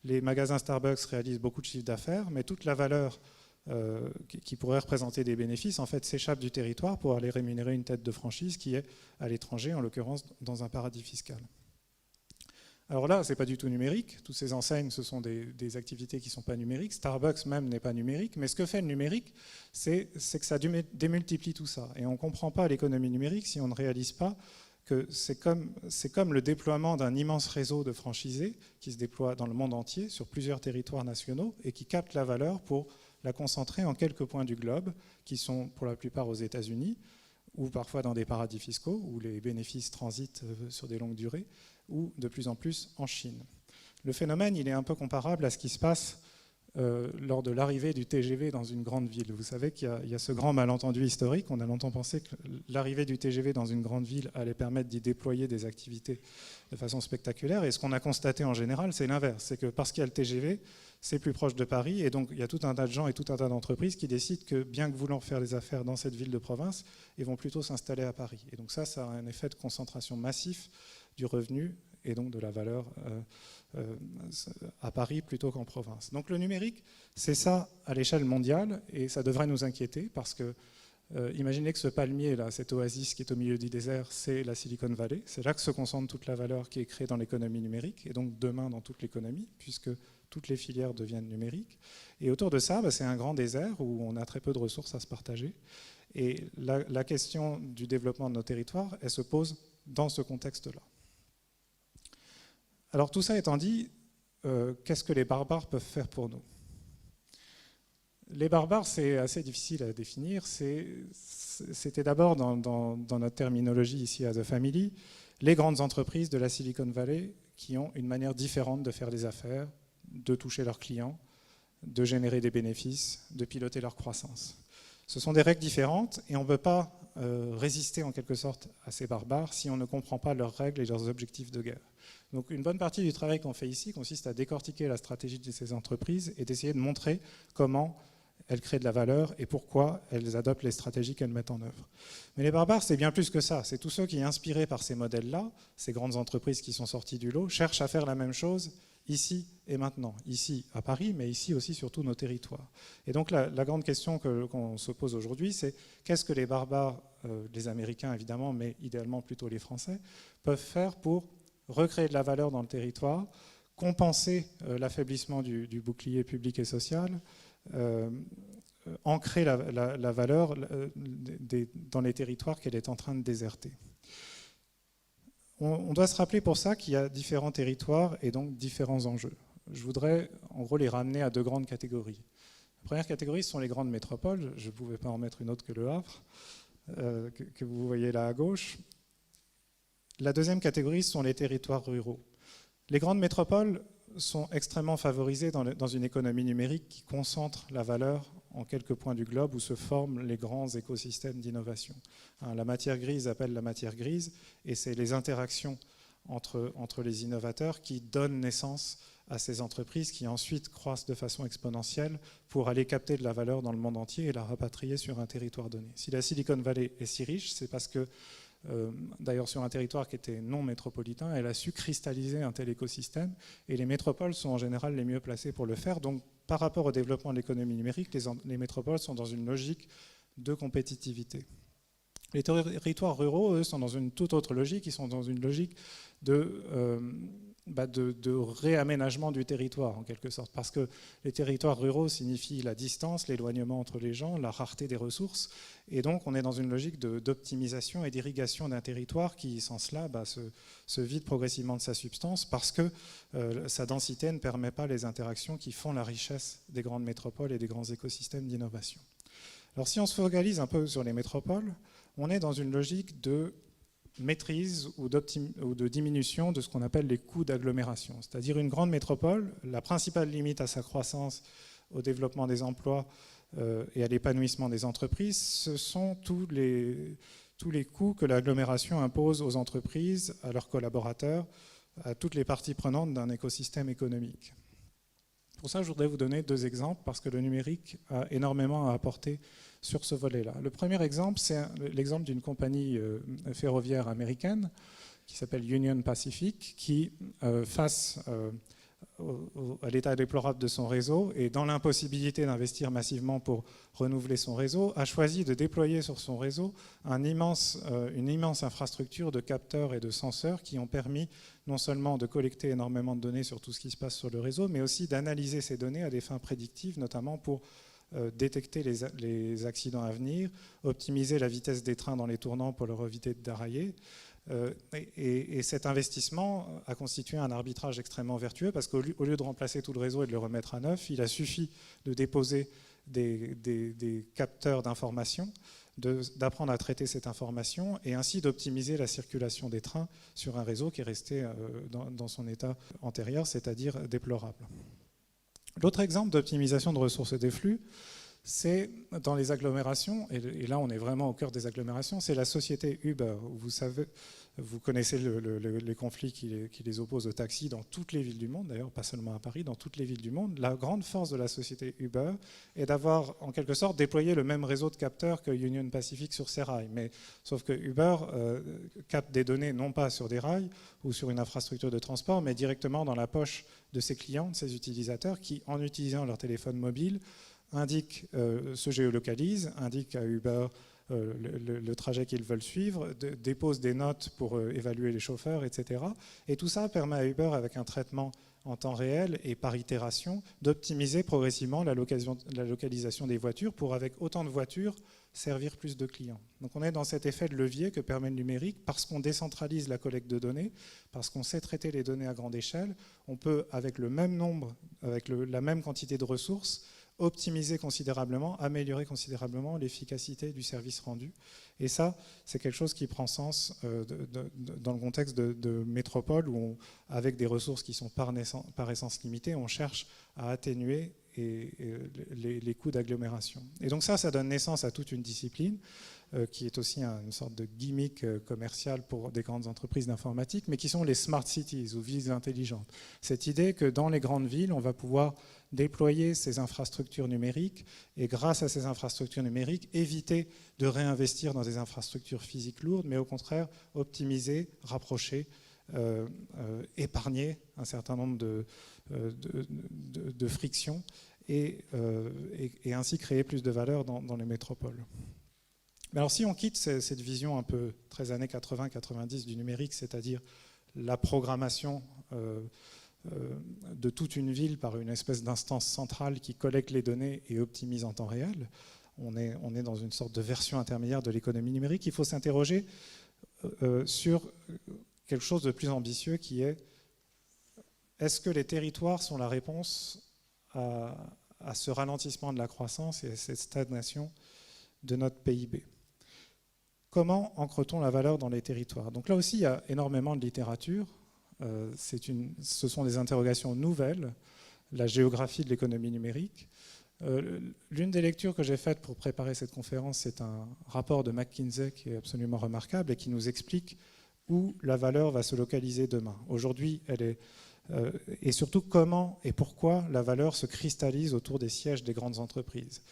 [SPEAKER 1] les magasins Starbucks réalisent beaucoup de chiffres d'affaires, mais toute la valeur qui pourrait représenter des bénéfices, en fait, s'échappe du territoire pour aller rémunérer une tête de franchise qui est à l'étranger, en l'occurrence dans un paradis fiscal. Alors là, ce n'est pas du tout numérique. Toutes ces enseignes, ce sont des activités qui ne sont pas numériques. Starbucks même n'est pas numérique. Mais ce que fait le numérique, c'est que ça démultiplie tout ça. Et on ne comprend pas l'économie numérique si on ne réalise pas que c'est comme le déploiement d'un immense réseau de franchisés qui se déploie dans le monde entier, sur plusieurs territoires nationaux, et qui capte la valeur pour la concentrer en quelques points du globe, qui sont pour la plupart aux États-Unis, ou parfois dans des paradis fiscaux, où les bénéfices transitent sur des longues durées, ou de plus en plus en Chine. Le phénomène, il est un peu comparable à ce qui se passe lors de l'arrivée du TGV dans une grande ville. Vous savez qu'il y a ce grand malentendu historique. On a longtemps pensé que l'arrivée du TGV dans une grande ville allait permettre d'y déployer des activités de façon spectaculaire. Et ce qu'on a constaté en général, c'est l'inverse. C'est que parce qu'il y a le TGV, c'est plus proche de Paris. Et donc, il y a tout un tas de gens et tout un tas d'entreprises qui décident que, bien que voulant faire des affaires dans cette ville de province, ils vont plutôt s'installer à Paris. Et donc ça a un effet de concentration massif du revenu et donc de la valeur à Paris plutôt qu'en province. Donc le numérique, c'est ça à l'échelle mondiale, et ça devrait nous inquiéter parce que imaginez que ce palmier là, cette oasis qui est au milieu du désert, c'est la Silicon Valley. C'est là que se concentre toute la valeur qui est créée dans l'économie numérique, et donc demain dans toute l'économie, puisque toutes les filières deviennent numériques. Et autour de ça, c'est un grand désert où on a très peu de ressources à se partager. Et la question du développement de nos territoires, elle se pose dans ce contexte-là. Alors tout ça étant dit, qu'est-ce que les barbares peuvent faire pour nous? Les barbares, c'est assez difficile à définir. C'était d'abord, dans notre terminologie ici à The Family, les grandes entreprises de la Silicon Valley qui ont une manière différente de faire des affaires, de toucher leurs clients, de générer des bénéfices, de piloter leur croissance. Ce sont des règles différentes et on ne peut pas résister en quelque sorte à ces barbares si on ne comprend pas leurs règles et leurs objectifs de guerre. Donc une bonne partie du travail qu'on fait ici consiste à décortiquer la stratégie de ces entreprises et d'essayer de montrer comment elles créent de la valeur et pourquoi elles adoptent les stratégies qu'elles mettent en œuvre. Mais les barbares, c'est bien plus que ça. C'est tous ceux qui, inspirés par ces modèles-là, ces grandes entreprises qui sont sorties du lot, cherchent à faire la même chose ici et maintenant. Ici à Paris, mais ici aussi sur tous nos territoires. Et donc la grande question qu'on se pose aujourd'hui, c'est qu'est-ce que les barbares, les Américains évidemment, mais idéalement plutôt les Français, peuvent faire pour recréer de la valeur dans le territoire, compenser l'affaiblissement du bouclier public et social, ancrer la valeur dans les territoires qu'elle est en train de déserter. On doit se rappeler pour ça qu'il y a différents territoires et donc différents enjeux. Je voudrais en gros les ramener à deux grandes catégories. La première catégorie, ce sont les grandes métropoles. Je ne pouvais pas en mettre une autre que Le Havre, que vous voyez là à gauche. La deuxième catégorie, ce sont les territoires ruraux. Les grandes métropoles sont extrêmement favorisées dans une économie numérique qui concentre la valeur en quelques points du globe où se forment les grands écosystèmes d'innovation. La matière grise appelle la matière grise, et c'est les interactions entre les innovateurs qui donnent naissance à ces entreprises qui ensuite croissent de façon exponentielle pour aller capter de la valeur dans le monde entier et la rapatrier sur un territoire donné. Si la Silicon Valley est si riche, c'est parce que d'ailleurs sur un territoire qui était non métropolitain, elle a su cristalliser un tel écosystème, et les métropoles sont en général les mieux placées pour le faire. Donc par rapport au développement de l'économie numérique, les métropoles sont dans une logique de compétitivité. Les territoires ruraux, eux, sont dans une toute autre logique, ils sont dans une logique de réaménagement du territoire en quelque sorte, parce que les territoires ruraux signifient la distance, l'éloignement entre les gens, la rareté des ressources, et donc on est dans une logique d'optimisation et d'irrigation d'un territoire qui, sans cela, se vide progressivement de sa substance parce que sa densité ne permet pas les interactions qui font la richesse des grandes métropoles et des grands écosystèmes d'innovation. Alors si on se focalise un peu sur les métropoles, on est dans une logique de maîtrise ou de diminution de ce qu'on appelle les coûts d'agglomération. C'est-à-dire une grande métropole, la principale limite à sa croissance, au développement des emplois et à l'épanouissement des entreprises, ce sont tous les coûts que l'agglomération impose aux entreprises, à leurs collaborateurs, à toutes les parties prenantes d'un écosystème économique. Pour ça, je voudrais vous donner deux exemples, parce que le numérique a énormément à apporter sur ce volet-là. Le premier exemple, c'est l'exemple d'une compagnie ferroviaire américaine qui s'appelle Union Pacific, qui, face à l'état déplorable de son réseau et dans l'impossibilité d'investir massivement pour renouveler son réseau, a choisi de déployer sur son réseau une immense infrastructure de capteurs et de senseurs qui ont permis non seulement de collecter énormément de données sur tout ce qui se passe sur le réseau, mais aussi d'analyser ces données à des fins prédictives, notamment pour détecter les accidents à venir, optimiser la vitesse des trains dans les tournants pour leur éviter de dérailler. Et cet investissement a constitué un arbitrage extrêmement vertueux, parce qu'au lieu de remplacer tout le réseau et de le remettre à neuf, il a suffi de déposer des capteurs d'information d'apprendre à traiter cette information et ainsi d'optimiser la circulation des trains sur un réseau qui est resté dans son état antérieur, c'est-à-dire déplorable. L'autre exemple d'optimisation de ressources et des flux, c'est dans les agglomérations, et là on est vraiment au cœur des agglomérations, c'est la société Uber. Vous connaissez les conflits qui les opposent aux taxis dans toutes les villes du monde, d'ailleurs pas seulement à Paris, dans toutes les villes du monde. La grande force de la société Uber est d'avoir en quelque sorte déployé le même réseau de capteurs que Union Pacific sur ses rails. Mais sauf que Uber capte des données non pas sur des rails ou sur une infrastructure de transport, mais directement dans la poche de ses clients, de ses utilisateurs, qui en utilisant leur téléphone mobile, se géolocalisent, indiquent à Uber le trajet qu'ils veulent suivre, déposent des notes pour évaluer les chauffeurs, etc. Et tout ça permet à Uber, avec un traitement en temps réel et par itération, d'optimiser progressivement la localisation des voitures pour, avec autant de voitures, servir plus de clients. Donc on est dans cet effet de levier que permet le numérique, parce qu'on décentralise la collecte de données, parce qu'on sait traiter les données à grande échelle, on peut, avec le même nombre, avec la même quantité de ressources, optimiser considérablement, améliorer considérablement l'efficacité du service rendu. Et ça, c'est quelque chose qui prend sens dans le contexte de métropole où, avec des ressources qui sont par essence limitées, on cherche à atténuer les coûts d'agglomération. Et donc ça donne naissance à toute une discipline qui est aussi une sorte de gimmick commercial pour des grandes entreprises d'informatique, mais qui sont les smart cities ou villes intelligentes. Cette idée que dans les grandes villes, on va pouvoir déployer ces infrastructures numériques et grâce à ces infrastructures numériques, éviter de réinvestir dans des infrastructures physiques lourdes, mais au contraire optimiser, rapprocher, épargner un certain nombre de frictions et ainsi créer plus de valeur dans les métropoles. Mais alors si on quitte cette vision un peu très années 80-90 du numérique, c'est-à-dire la programmation de toute une ville par une espèce d'instance centrale qui collecte les données et optimise en temps réel, on est dans une sorte de version intermédiaire de l'économie numérique. Il faut s'interroger sur quelque chose de plus ambitieux qui est: est-ce que les territoires sont la réponse à ce ralentissement de la croissance et à cette stagnation de notre PIB? Comment ancre-t-on la valeur dans les territoires? Donc là aussi, il y a énormément de littérature. Ce sont des interrogations nouvelles, la géographie de l'économie numérique. L'une des lectures que j'ai faites pour préparer cette conférence, c'est un rapport de McKinsey qui est absolument remarquable et qui nous explique où la valeur va se localiser demain. Aujourd'hui, et surtout comment et pourquoi la valeur se cristallise autour des sièges des grandes entreprises.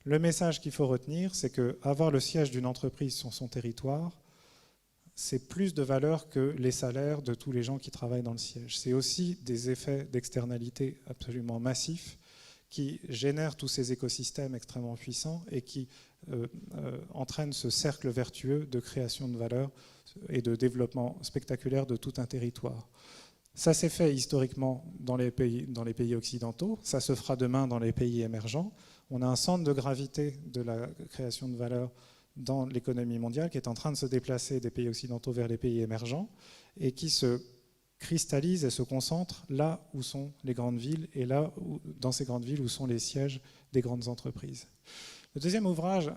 [SPEAKER 1] Le message qu'il faut retenir, c'est qu'avoir le siège d'une entreprise sur son territoire, c'est plus de valeur que les salaires de tous les gens qui travaillent dans le siège. C'est aussi des effets d'externalité absolument massifs qui génèrent tous ces écosystèmes extrêmement puissants et qui entraînent ce cercle vertueux de création de valeur et de développement spectaculaire de tout un territoire. Ça s'est fait historiquement dans les pays occidentaux, ça se fera demain dans les pays émergents. On a un centre de gravité de la création de valeur dans l'économie mondiale qui est en train de se déplacer des pays occidentaux vers les pays émergents et qui se cristallise et se concentre là où sont les grandes villes et dans ces grandes villes où sont les sièges des grandes entreprises. Le deuxième ouvrage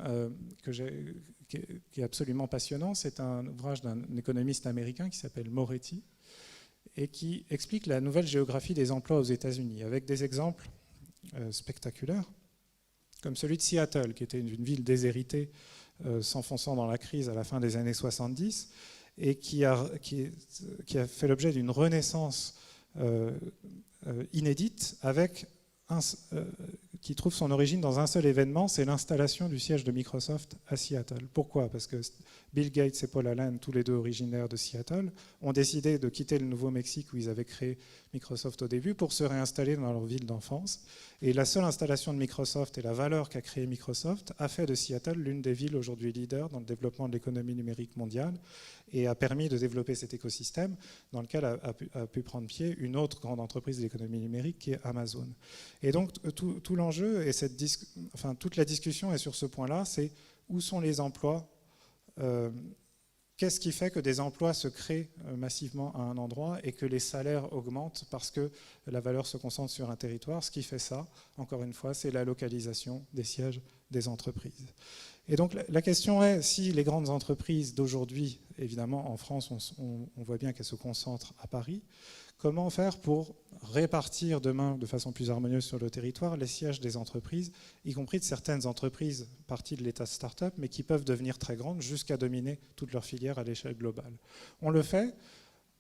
[SPEAKER 1] qui est absolument passionnant, c'est un ouvrage d'un économiste américain qui s'appelle Moretti et qui explique la nouvelle géographie des emplois aux États-Unis avec des exemples spectaculaires, comme celui de Seattle, qui était une ville déshéritée s'enfonçant dans la crise à la fin des années 70 et qui a fait l'objet d'une renaissance inédite qui trouve son origine dans un seul événement, c'est l'installation du siège de Microsoft à Seattle. Pourquoi? Parce que Bill Gates et Paul Allen, tous les deux originaires de Seattle, ont décidé de quitter le Nouveau-Mexique où ils avaient créé Microsoft au début pour se réinstaller dans leur ville d'enfance. Et la seule installation de Microsoft et la valeur qu'a créée Microsoft a fait de Seattle l'une des villes aujourd'hui leaders dans le développement de l'économie numérique mondiale et a permis de développer cet écosystème dans lequel a pu prendre pied une autre grande entreprise de l'économie numérique qui est Amazon. Et donc tout l'enjeu et toute la discussion est sur ce point-là, c'est où sont les emplois Qu'est-ce qui fait que des emplois se créent massivement à un endroit et que les salaires augmentent parce que la valeur se concentre sur un territoire? Ce qui fait ça, encore une fois, c'est la localisation des sièges des entreprises. Et donc la question est, si les grandes entreprises d'aujourd'hui, évidemment en France, on voit bien qu'elles se concentrent à Paris, comment faire pour répartir demain de façon plus harmonieuse sur le territoire les sièges des entreprises, y compris de certaines entreprises parties de l'état start-up, mais qui peuvent devenir très grandes jusqu'à dominer toute leur filière à l'échelle globale. On le fait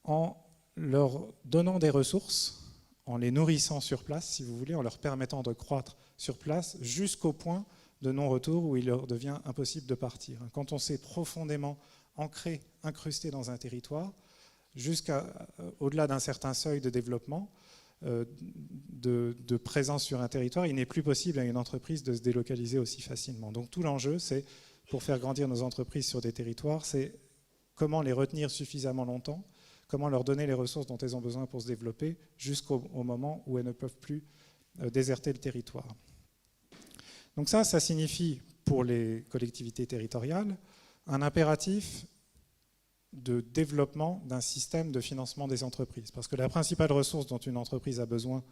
[SPEAKER 1] en leur donnant des ressources, en les nourrissant sur place, si vous voulez, en leur permettant de croître sur place jusqu'au point de non-retour où il leur devient impossible de partir. Quand on s'est profondément ancré, incrusté dans un territoire, jusqu'au-delà d'un certain seuil de développement, de présence sur un territoire, il n'est plus possible à une entreprise de se délocaliser aussi facilement. Donc tout l'enjeu, c'est, pour faire grandir nos entreprises sur des territoires, c'est comment les retenir suffisamment longtemps, comment leur donner les ressources dont elles ont besoin pour se développer, jusqu'au moment où elles ne peuvent plus déserter le territoire. Donc ça signifie pour les collectivités territoriales un impératif de développement d'un système de financement des entreprises. Parce que la principale ressource dont une entreprise a besoin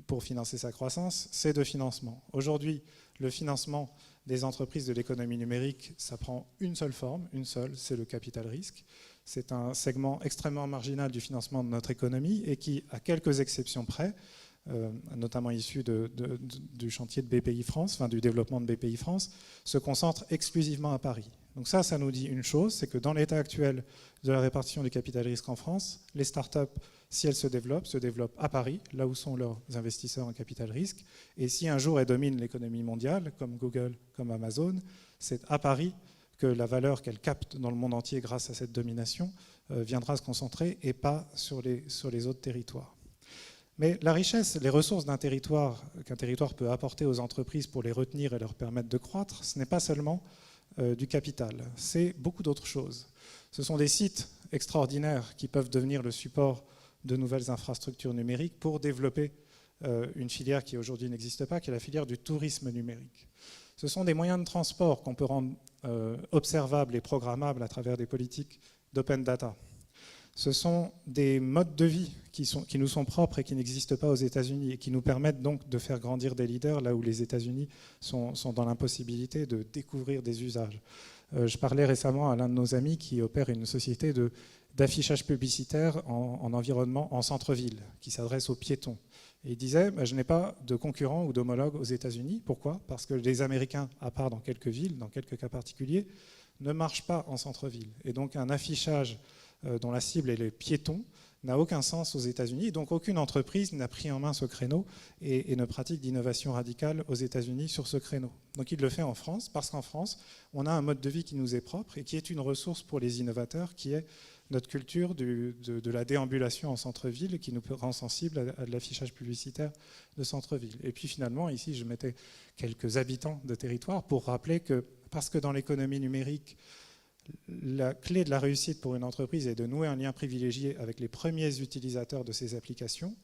[SPEAKER 1] pour financer sa croissance, c'est de financement. Aujourd'hui, le financement des entreprises de l'économie numérique, ça prend une seule forme, c'est le capital risque. C'est un segment extrêmement marginal du financement de notre économie et qui, à quelques exceptions près, notamment issu du chantier de BPI France, enfin du développement de BPI France, se concentre exclusivement à Paris. Donc ça nous dit une chose, c'est que dans l'état actuel de la répartition du capital risque en France, les startups, si elles se développent à Paris, là où sont leurs investisseurs en capital risque. Et si un jour elles dominent l'économie mondiale, comme Google, comme Amazon, c'est à Paris que la valeur qu'elles captent dans le monde entier grâce à cette domination viendra se concentrer et pas sur les autres territoires. Mais la richesse, les ressources d'un territoire, qu'un territoire peut apporter aux entreprises pour les retenir et leur permettre de croître, ce n'est pas seulement du capital, c'est beaucoup d'autres choses. Ce sont des sites extraordinaires qui peuvent devenir le support de nouvelles infrastructures numériques pour développer une filière qui aujourd'hui n'existe pas, qui est la filière du tourisme numérique. Ce sont des moyens de transport qu'on peut rendre observables et programmables à travers des politiques d'open data. Ce sont des modes de vie qui nous sont propres et qui n'existent pas aux États-Unis et qui nous permettent donc de faire grandir des leaders là où les États-Unis sont dans l'impossibilité de découvrir des usages. Je parlais récemment à l'un de nos amis qui opère une société d'affichage publicitaire en environnement en centre-ville, qui s'adresse aux piétons. Et il disait, je n'ai pas de concurrents ou d'homologues aux États-Unis. Pourquoi? Parce que les Américains, à part dans quelques villes, dans quelques cas particuliers, ne marchent pas en centre-ville. Et donc un affichage dont la cible est les piétons, n'a aucun sens aux États-Unis. Donc aucune entreprise n'a pris en main ce créneau et ne pratique d'innovation radicale aux États-Unis sur ce créneau. Donc il le fait en France, parce qu'en France, on a un mode de vie qui nous est propre et qui est une ressource pour les innovateurs, qui est notre culture de la déambulation en centre-ville, qui nous rend sensibles à de l'affichage publicitaire de centre-ville. Et puis finalement, ici, je mettais quelques habitants de territoire pour rappeler que, parce que dans l'économie numérique, la clé de la réussite pour une entreprise est de nouer un lien privilégié avec les premiers utilisateurs de ces applications.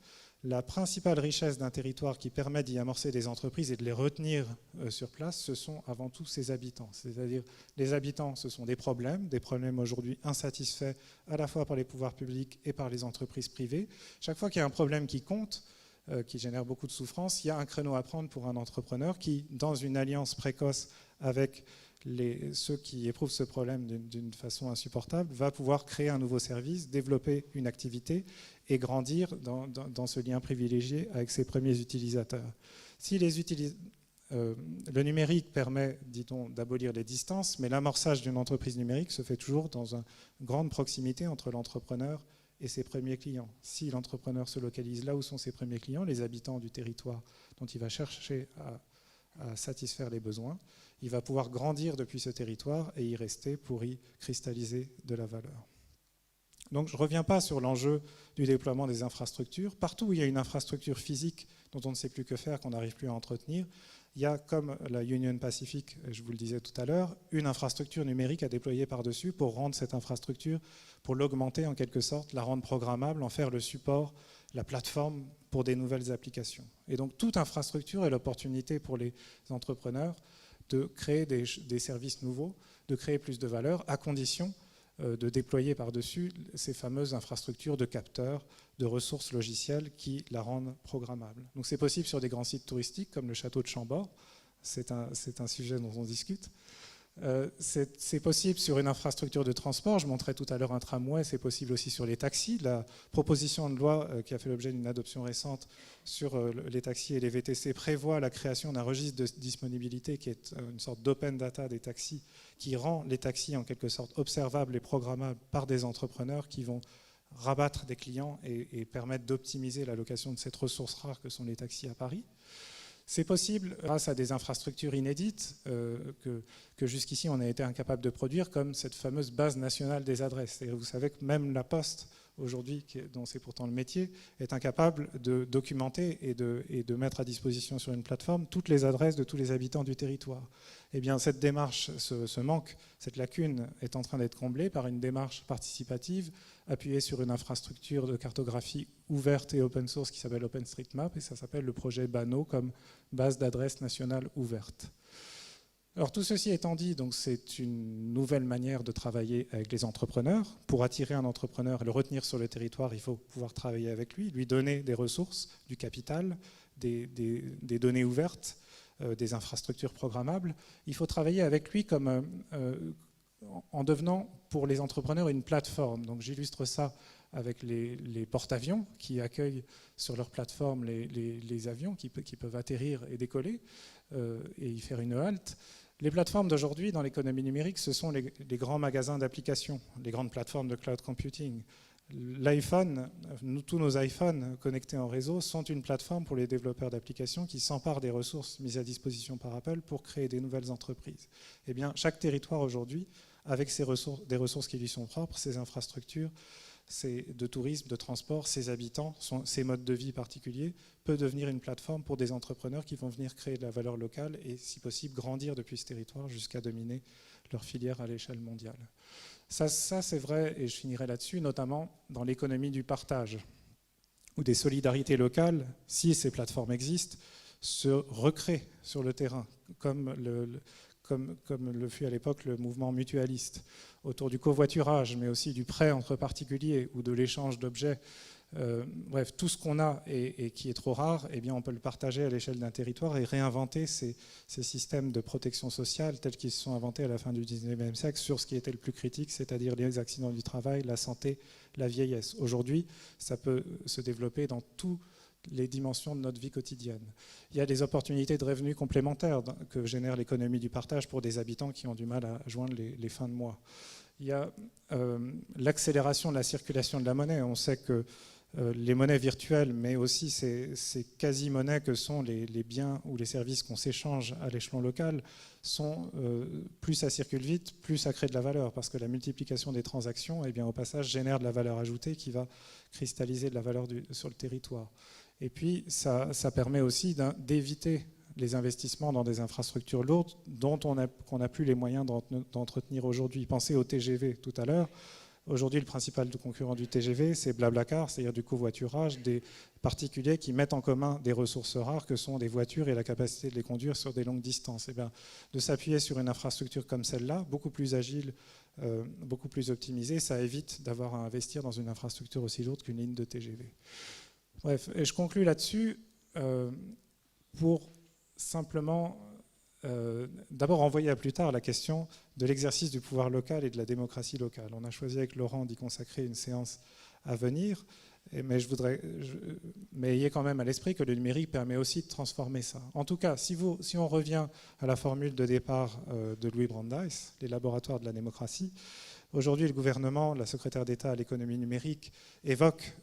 [SPEAKER 1] La principale richesse d'un territoire qui permet d'y amorcer des entreprises et de les retenir sur place, ce sont avant tout ses habitants. C'est-à-dire, les habitants, ce sont des problèmes aujourd'hui insatisfaits à la fois par les pouvoirs publics et par les entreprises privées. Chaque fois qu'il y a un problème qui compte, qui génère beaucoup de souffrance, il y a un créneau à prendre pour un entrepreneur qui, dans une alliance précoce avec ceux qui éprouvent ce problème d'une façon insupportable, va pouvoir créer un nouveau service, développer une activité et grandir dans ce lien privilégié avec ses premiers utilisateurs. Si le numérique permet, dit-on, d'abolir les distances, mais l'amorçage d'une entreprise numérique se fait toujours dans une grande proximité entre l'entrepreneur et ses premiers clients. Si l'entrepreneur se localise là où sont ses premiers clients, les habitants du territoire dont il va chercher à satisfaire les besoins, il va pouvoir grandir depuis ce territoire et y rester pour y cristalliser de la valeur. Donc je ne reviens pas sur l'enjeu du déploiement des infrastructures. Partout où il y a une infrastructure physique dont on ne sait plus que faire, qu'on n'arrive plus à entretenir, il y a, comme la Union Pacific, je vous le disais tout à l'heure, une infrastructure numérique à déployer par-dessus pour rendre cette infrastructure, pour l'augmenter en quelque sorte, la rendre programmable, en faire le support, la plateforme pour des nouvelles applications. Et donc toute infrastructure est l'opportunité pour les entrepreneurs de créer des services nouveaux de créer plus de valeur, à condition de déployer par-dessus ces fameuses infrastructures de capteurs, de ressources logicielles qui la rendent programmable. Donc c'est possible sur des grands sites touristiques comme le château de Chambord, c'est un sujet dont on discute. C'est possible sur une infrastructure de transport, je montrais tout à l'heure un tramway, c'est possible aussi sur les taxis. La proposition de loi qui a fait l'objet d'une adoption récente sur les taxis et les VTC prévoit la création d'un registre de disponibilité qui est une sorte d'open data des taxis qui rend les taxis en quelque sorte observables et programmables par des entrepreneurs qui vont rabattre des clients et permettre d'optimiser l'allocation de cette ressource rare que sont les taxis à Paris. C'est possible grâce à des infrastructures inédites que jusqu'ici on a été incapable de produire, comme cette fameuse base nationale des adresses. Et vous savez que même la Poste, aujourd'hui, dont c'est pourtant le métier, est incapable de documenter et de mettre à disposition sur une plateforme toutes les adresses de tous les habitants du territoire. Eh bien, cette démarche, ce manque, cette lacune est en train d'être comblée par une démarche participative appuyée sur une infrastructure de cartographie ouverte et open source qui s'appelle OpenStreetMap, et ça s'appelle le projet BANO comme base d'adresses nationale ouverte. Alors tout ceci étant dit, donc c'est une nouvelle manière de travailler avec les entrepreneurs. Pour attirer un entrepreneur et le retenir sur le territoire, il faut pouvoir travailler avec lui donner des ressources, du capital, des données ouvertes, des infrastructures programmables. Il faut travailler avec lui comme, en devenant pour les entrepreneurs une plateforme. Donc j'illustre ça avec les porte-avions qui accueillent sur leur plateforme les avions qui peuvent atterrir et décoller et y faire une halte. Les plateformes d'aujourd'hui dans l'économie numérique, ce sont les grands magasins d'applications, les grandes plateformes de cloud computing. L'iPhone, tous nos iPhones connectés en réseau sont une plateforme pour les développeurs d'applications qui s'emparent des ressources mises à disposition par Apple pour créer des nouvelles entreprises. Eh bien, chaque territoire aujourd'hui, avec des ressources qui lui sont propres, ses infrastructures, de tourisme, de transport, ses habitants, ses modes de vie particuliers, peut devenir une plateforme pour des entrepreneurs qui vont venir créer de la valeur locale et, si possible, grandir depuis ce territoire jusqu'à dominer leur filière à l'échelle mondiale. Ça c'est vrai, et je finirai là-dessus, notamment dans l'économie du partage, où des solidarités locales, si ces plateformes existent, se recréent sur le terrain, comme le fut à l'époque le mouvement mutualiste, autour du covoiturage, mais aussi du prêt entre particuliers ou de l'échange d'objets. Bref, tout ce qu'on a et qui est trop rare, eh bien, on peut le partager à l'échelle d'un territoire et réinventer ces systèmes de protection sociale tels qu'ils se sont inventés à la fin du 19e siècle sur ce qui était le plus critique, c'est-à-dire les accidents du travail, la santé, la vieillesse. Aujourd'hui, ça peut se développer dans toutes les dimensions de notre vie quotidienne. Il y a des opportunités de revenus complémentaires que génère l'économie du partage pour des habitants qui ont du mal à joindre les fins de mois. Il y a l'accélération de la circulation de la monnaie. On sait que les monnaies virtuelles, mais aussi ces quasi-monnaies que sont les biens ou les services qu'on s'échange à l'échelon local, plus ça circule vite, plus ça crée de la valeur, parce que la multiplication des transactions, eh bien, au passage, génère de la valeur ajoutée qui va cristalliser de la valeur sur le territoire. Et puis, ça permet aussi d'éviter les investissements dans des infrastructures lourdes dont on n'a plus les moyens d'entretenir aujourd'hui. Pensez au TGV tout à l'heure. Aujourd'hui, le principal concurrent du TGV, c'est Blablacar, c'est-à-dire du covoiturage, des particuliers qui mettent en commun des ressources rares que sont des voitures et la capacité de les conduire sur des longues distances. Et bien, de s'appuyer sur une infrastructure comme celle-là, beaucoup plus agile, beaucoup plus optimisée, ça évite d'avoir à investir dans une infrastructure aussi lourde qu'une ligne de TGV. Bref, et je conclus là-dessus pour simplement d'abord renvoyer à plus tard la question de l'exercice du pouvoir local et de la démocratie locale. On a choisi avec Laurent d'y consacrer une séance à venir, mais ayez quand même à l'esprit que le numérique permet aussi de transformer ça. En tout cas, si on revient à la formule de départ de Louis Brandeis, les laboratoires de la démocratie, aujourd'hui, le gouvernement, la secrétaire d'État à l'économie numérique évoque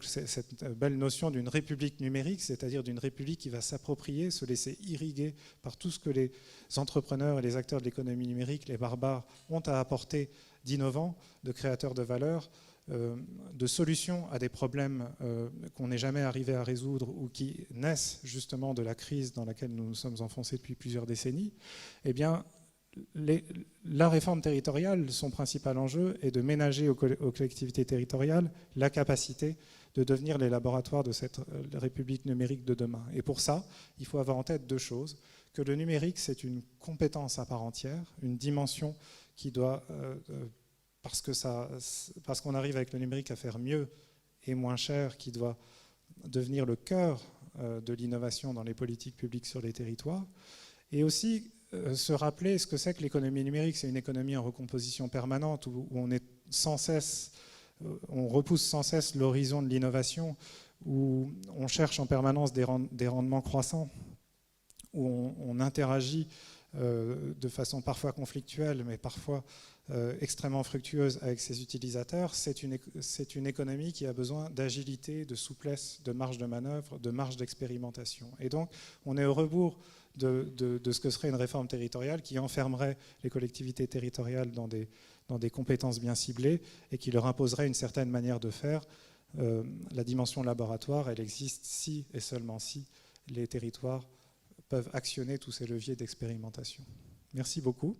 [SPEAKER 1] cette belle notion d'une république numérique, c'est-à-dire d'une république qui va s'approprier, se laisser irriguer par tout ce que les entrepreneurs et les acteurs de l'économie numérique, les barbares, ont à apporter d'innovants, de créateurs de valeur, de solutions à des problèmes qu'on n'est jamais arrivé à résoudre ou qui naissent justement de la crise dans laquelle nous nous sommes enfoncés depuis plusieurs décennies. Eh bien, la réforme territoriale, son principal enjeu est de ménager aux collectivités territoriales la capacité de devenir les laboratoires de cette République numérique de demain. Et pour ça, il faut avoir en tête deux choses, que le numérique, c'est une compétence à part entière, une dimension qui doit, parce qu'on arrive avec le numérique à faire mieux et moins cher, qui doit devenir le cœur de l'innovation dans les politiques publiques sur les territoires. Et aussi se rappeler ce que c'est que l'économie numérique. C'est une économie en recomposition permanente où on est sans cesse, on repousse sans cesse l'horizon de l'innovation, où on cherche en permanence des rendements croissants, où on interagit de façon parfois conflictuelle, mais parfois extrêmement fructueuse avec ses utilisateurs. C'est une économie qui a besoin d'agilité, de souplesse, de marge de manœuvre, de marge d'expérimentation. Et donc, on est au rebours de ce que serait une réforme territoriale qui enfermerait les collectivités territoriales dans des compétences bien ciblées et qui leur imposerait une certaine manière de faire. La dimension laboratoire, elle existe si et seulement si les territoires peuvent actionner tous ces leviers d'expérimentation. Merci beaucoup.